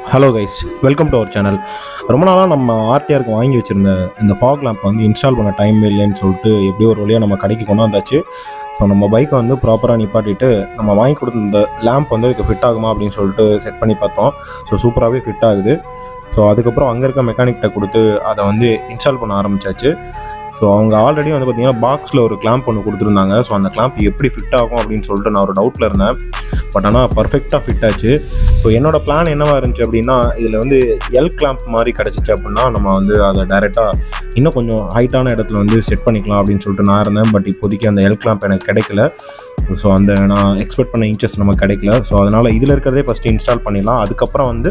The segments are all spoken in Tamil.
Hello guys, welcome to our channel. ரொம்ப நாளாக நம்ம ஆர்டிஆருக்கு வாங்கி வச்சுருந்த இந்த ஃபாக் லேம்ப் வந்து இன்ஸ்டால் பண்ண டைம் இல்லைன்னு சொல்லிட்டு எப்படியோ ஒரு வழியாக நம்ம கடைக்கு கொண்டாந்தாச்சு. ஸோ நம்ம பைக்கை வந்து ப்ராப்பராக நிப்பாட்டிட்டு நம்ம வாங்கி கொடுத்த இந்த லேம்ப் வந்து அதுக்கு ஃபிட் ஆகுமா அப்படின்னு சொல்லிட்டு செட் பண்ணி பார்த்தோம். ஸோ சூப்பராகவே ஃபிட் ஆகுது. ஸோ அதுக்கப்புறம் அங்கே இருக்க மெக்கானிக்கிட்ட கொடுத்து அதை வந்து இன்ஸ்டால் பண்ண ஆரம்பித்தாச்சு. ஸோ அவங்க ஆல்ரெடி வந்து பார்த்திங்கன்னா பாக்ஸில் ஒரு கிளாம்ப் ஒன்று கொடுத்துருந்தாங்க. ஸோ அந்த கிளாம்ப் எப்படி ஃபிட் ஆகும் அப்படின்னு சொல்லிட்டு நான் ஒரு டவுட்டில் இருந்தேன். பட் ஆனால் பர்ஃபெக்டாக ஃபிட் ஆச்சு. ஸோ என்னோடய பிளான் என்னவாக இருந்துச்சு அப்படின்னா, இதில் வந்து எல் கிளாம்ப் மாதிரி கிடச்சிச்சு அப்படின்னா நம்ம வந்து அதை டைரெக்டாக இன்னும் கொஞ்சம் ஹைட்டான இடத்துல வந்து செட் பண்ணிக்கலாம் அப்படின்னு சொல்லிட்டு நான் இருந்தேன். பட் இப்போதைக்கு அந்த எல் கிளாம்ப் எனக்கு கிடைக்கல. ஸோ அந்த நான் எக்ஸ்பெக்ட் பண்ண இன்ச்சஸ் நமக்கு கிடைக்கல. ஸோ அதனால் இதில் இருக்கிறதே ஃபஸ்ட்டு இன்ஸ்டால் பண்ணிடலாம். அதுக்கப்புறம் வந்து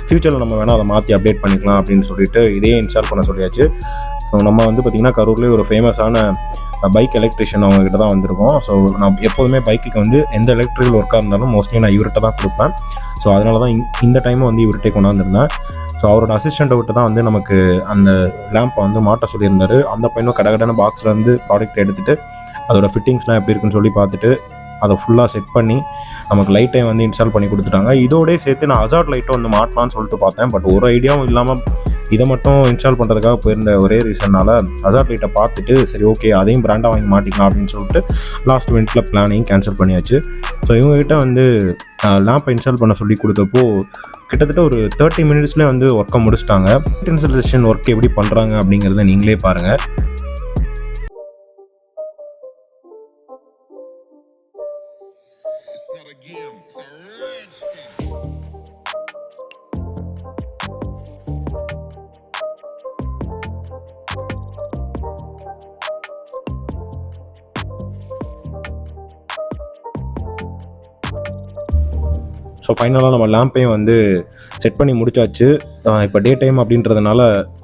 ஃப்யூச்சரில் நம்ம வேணால் அதை மாற்றி அப்டேட் பண்ணிக்கலாம் அப்படின்னு சொல்லிட்டு இதையே இன்ஸ்டால் பண்ண சொல்லியாச்சு. ஸோ நம்ம வந்து பார்த்திங்கன்னா கரூர்லேயே ஒரு ஃபேமஸான பைக் எலக்ட்ரிஷியன் அவங்ககிட்ட தான் வந்திருக்கோம். ஸோ நான் எப்போதுமே பைக்குக்கு வந்து எந்த எலக்ட்ரிக்கல் ஒர்க்காக இருந்தாலும் மோஸ்ட்லி நான் இவர்கிட்ட தான் கொடுப்பேன். ஸோ அதனால தான் இந்த டைமும் வந்து இவர்கிட்டே கொண்டாந்துருந்தேன். ஸோ அவரோட அசிஸ்டண்ட்டை விட்டு தான் வந்து நமக்கு அந்த லேம்பை வந்து மாட்ட சொல்லியிருந்தார். அந்த பையனும் கடகடான பாக்ஸ்லேருந்து ப்ராடக்ட் எடுத்துகிட்டு அதோட ஃபிட்டிங்ஸ்லாம் எப்படி இருக்குன்னு சொல்லி பார்த்துட்டு அதை ஃபுல்லாக செட் பண்ணி நமக்கு லைட்டை வந்து இன்ஸ்டால் பண்ணி கொடுத்துட்டாங்க. இதோடய சேர்த்து நான் அசார்ட் லைட்டை வந்து மாட்டலான்னு சொல்லிட்டு பார்த்தேன். பட் ஒரு ஐடியாவும் இல்லாமல் இதை மட்டும் இன்ஸ்டால் பண்ணுறதுக்காக போயிருந்த ஒரே ரீசன்னால் அசார்ட் லைட்டை பார்த்துட்டு சரி ஓகே அதையும் பிராண்டாக வாங்கி மாட்டிக்கலாம் அப்படின்னு சொல்லிட்டு லாஸ்ட் மினிட்ல பிளானையும் கேன்சல் பண்ணியாச்சு. ஸோ இவங்ககிட்ட வந்து லேம்பை இன்ஸ்டால் பண்ண சொல்லி கொடுத்தப்போ கிட்டத்தட்ட ஒரு 30 மினிட்ஸ்லேயே வந்து ஒர்க்கை முடிச்சிட்டாங்க. இன்ஸ்டாலேஷன் ஒர்க் எப்படி பண்ணுறாங்க அப்படிங்கிறத நீங்களே பாருங்கள். ஸோ ஃபைனலாக நம்ம லேம்பையும் வந்து செட் பண்ணி முடிச்சாச்சு. இப்போ டே டைம் அப்படின்றதுனால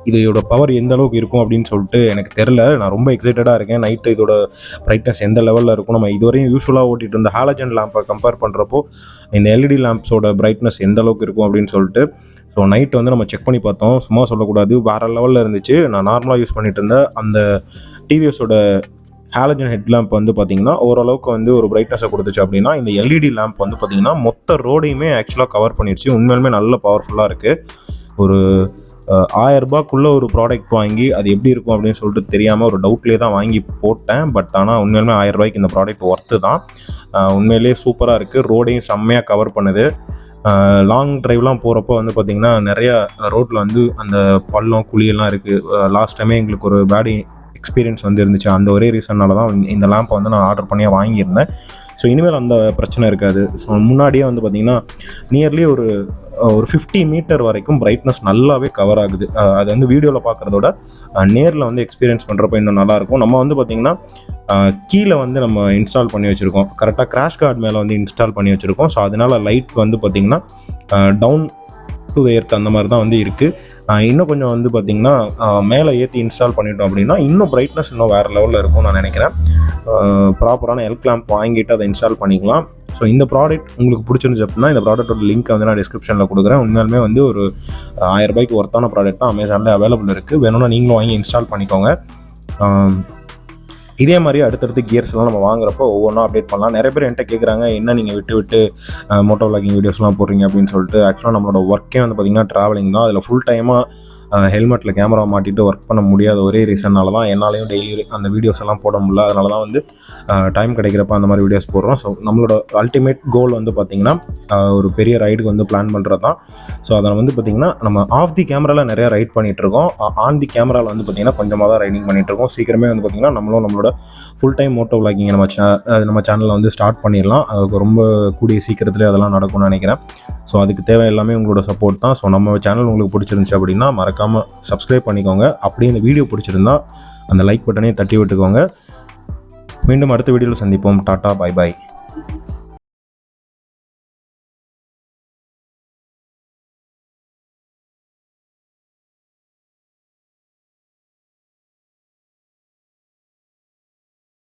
இதோட பவர் எந்த அளவுக்கு இருக்கும் அப்படின்னு சொல்லிட்டு எனக்கு தெரில. நான் ரொம்ப எக்ஸைட்டடாக இருக்கேன். நைட்டு இதோட பிரைட்னஸ் எந்த லெவலில் இருக்கும், நம்ம இதுவரையும் யூஸ்வலாக ஓட்டிகிட்டு இருந்த ஹாலஜன் லேம்பை கம்பேர் பண்ணுறப்போ இந்த எல்இடி லேம்ப்ஸோட பிரைட்னஸ் எந்த அளவுக்கு இருக்கும் அப்படின்னு சொல்லிட்டு ஸோ நைட்டு வந்து நம்ம செக் பண்ணி பார்த்தோம். சும்மா சொல்லக்கூடாது, வேறு லெவலில் இருந்துச்சு. நான் நார்மலாக யூஸ் பண்ணிகிட்டு இருந்தேன் அந்த டிவிஎஸோட ஹாலஜன் ஹெட் லேம்ப் வந்து பார்த்திங்கன்னா ஓரளவுக்கு வந்து ஒரு பிரைட்னஸை கொடுத்துச்சு அப்படின்னா இந்த எல்இடி லேம்ப் வந்து பார்த்திங்கன்னா மொத்த ரோடையுமே ஆக்சுவலாக கவர் பண்ணிடுச்சு. உண்மையிலுமே நல்ல பவர்ஃபுல்லாக இருக்குது. ஒரு 1000 ரூபாய்க்குள்ளே ஒரு ப்ராடக்ட் வாங்கி அது எப்படி இருக்கும் அப்படின்னு சொல்லிட்டு தெரியாமல் ஒரு டவுட்லேயே தான் வாங்கி போட்டேன். பட் ஆனால் உண்மையிலுமே 1000 ரூபாய்க்கு இந்த ப்ராடக்ட் ஒர்த்து தான். உண்மையிலேயே சூப்பராக இருக்குது. ரோடையும் செம்மையாக கவர் பண்ணுது. லாங் ட்ரைவ்லாம் போகிறப்போ வந்து பார்த்திங்கன்னா நிறையா ரோட்டில் வந்து அந்த பள்ளம் குழியெல்லாம் இருக்குது. லாஸ்ட் டைமே எங்களுக்கு ஒரு பேட் எக்ஸ்பீரியன்ஸ் வந்து இருந்துச்சு. அந்த ஒரே ரீசன்னால தான் இந்த லேம்பை வந்து நான் ஆர்டர் பண்ணியாக வாங்கியிருந்தேன். ஸோ இனிமேல் அந்த பிரச்சனை இருக்காது. ஸோ முன்னாடியே வந்து பார்த்திங்கன்னா நியர்லி ஒரு 50 மீட்டர் வரைக்கும் பிரைட்னஸ் நல்லாவே கவர் ஆகுது. அது வந்து வீடியோவில் பார்க்குறதோட நேரில் வந்து எக்ஸ்பீரியன்ஸ் பண்ணுறப்போ இன்னும் நல்லாயிருக்கும். நம்ம வந்து பார்த்திங்கன்னா கீழே வந்து நம்ம இன்ஸ்டால் பண்ணி வச்சுருக்கோம், கரெக்டாக கிராஷ் கார்டு மேலே வந்து இன்ஸ்டால் பண்ணி வச்சுருக்கோம். ஸோ அதனால் லைட் வந்து பார்த்திங்கன்னா டவுன் டு எர்த் அந்த மாதிரி தான் வந்து இருக்குது. இன்னும் கொஞ்சம் வந்து பார்த்திங்கன்னா மேலே ஏற்றி இன்ஸ்டால் பண்ணிட்டோம் அப்படின்னா இன்னும் பிரைட்னஸ் இன்னும் வேறு லெவலில் இருக்கும்னு நான் நினைக்கிறேன். ப்ராப்பரான எல் கிளாம்ப் வாங்கிட்டு அதை இன்ஸ்டால் பண்ணிக்கலாம். ஸோ இந்த ப்ராடக்ட் உங்களுக்கு பிடிச்சிருந்துச்சு அப்படின்னா இந்த ப்ராடக்ட்டோட லிங்க் வந்து நான் டிஸ்கிரிப்ஷனில் கொடுக்குறேன். உண்மையாலுமே வந்து ஒரு 1000 ரூபாய்க்கு ஒர்த்தான ப்ராடக்ட் தான் அமேசானில் அவைலபிள் இருக்குது. வேணும்னா நீங்களும் வாங்கி இன்ஸ்டால் பண்ணிக்கோங்க. இதே மாதிரி அடுத்தடுத்து கியர்ஸ்லாம் நம்ம வாங்குறப்போ ஒவ்வொன்றா அப்டேட் பண்ணலாம். நிறைய பேர் என்கிட்ட கேட்குறாங்க என்ன நீங்கள் விட்டு மோட்டோ விளாகிங் வீடியோஸ்லாம் போடுறீங்க அப்படின்னு சொல்லிட்டு. ஆக்சுவலாக நம்மளோட ஒர்க்கே வந்து பார்த்திங்கன்னா ட்ராவலிங் தான். அதில் ஃபுல் டைமாக ஹெல்மெட்டில் கேமரா மாட்டிட்டு ஒர்க் பண்ண முடியாத ஒரே ரீசன்னால தான் என்னாலையும் டெய்லி அந்த வீடியோஸ் எல்லாம் போட முடியல. அதனால தான் வந்து டைம் கிடைக்கிறப்ப அந்த மாதிரி வீடியோஸ் போடுறோம். ஸோ நம்மளோட அல்டிமேட் கோல் வந்து பார்த்திங்கன்னா ஒரு பெரிய ரைடுக்கு வந்து பிளான் பண்ணுறது தான். ஸோ அதில் வந்து பார்த்திங்கன்னா நம்ம ஆஃப் தி கேமராவில் நிறையா ரைட் பண்ணிகிட்ருக்கோம். ஆன் தி கேமராவில் வந்து பார்த்திங்கன்னா கொஞ்சமாக தான் ரைடிங் பண்ணிகிட்ருக்கோம். சீக்கிரமே வந்து பார்த்திங்கன்னா நம்மளோட ஃபுல் டைம் மோட்டோ விளாகிங் நம்ம சேனலில் வந்து ஸ்டார்ட் பண்ணிடலாம். அதுக்கு ரொம்ப கூடிய சீக்கிரத்துலேயே அதெல்லாம் நடக்கும்னு நினைக்கிறேன். ஸோ அதுக்கு தேவை எல்லாமே உங்களோட சப்போர்ட் தான். ஸோ நம்ம சேனல் உங்களுக்கு பிடிச்சிருந்துச்சு அப்படின்னா மறக்காமல் சப்ஸ்கிரைப் பண்ணிக்கோங்க. அப்படியே இந்த வீடியோ பிடிச்சிருந்தா அந்த லைக் பட்டனையும் தட்டி விட்டுக்கோங்க. மீண்டும் அடுத்த வீடியோவில் சந்திப்போம். Tata, bye bye.